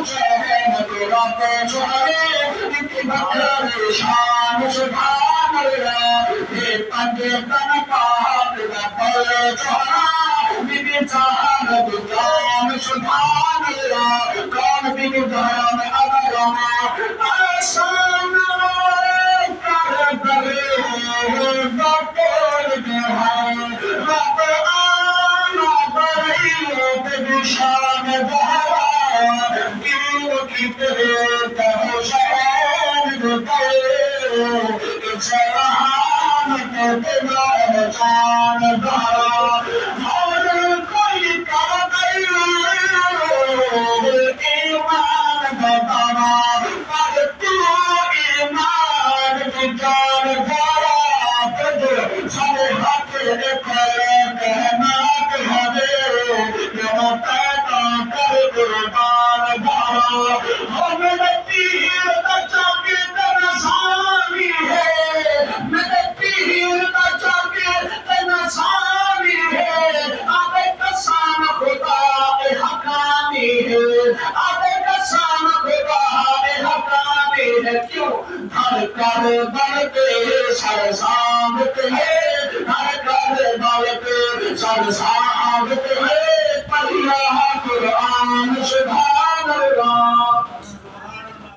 शहन तेरा पे छुड़े इतनी बकरे शान सुभान अल्लाह ये पंजे तन पाप का पल छुड़ा बीबी जान दुकान सुभान अल्लाह कौन बीबी जान अबरमा आसान कर करे बकोल के हैं रब आना बड़ी शान बहरा दिल की तेरे कहो शान तेरे जहान के तेरा जान बहरा और कोई कर ईमान बताना पर तू ईमान की जान बहरा तुझे सारे हाथ कहना हमें पैदा कर कुर्बान बहरा हमें पीर बच्चा की तरह सामी है मेरे पीर बच्चा की तरह सामी है आबे कसम खुदा ए हकामी है आबे कसम खुदा ए हकामी है क्यों हर कर बल पे सर सामत है हर कर बल पे सर सामत है पढ़िया कुरान सुबह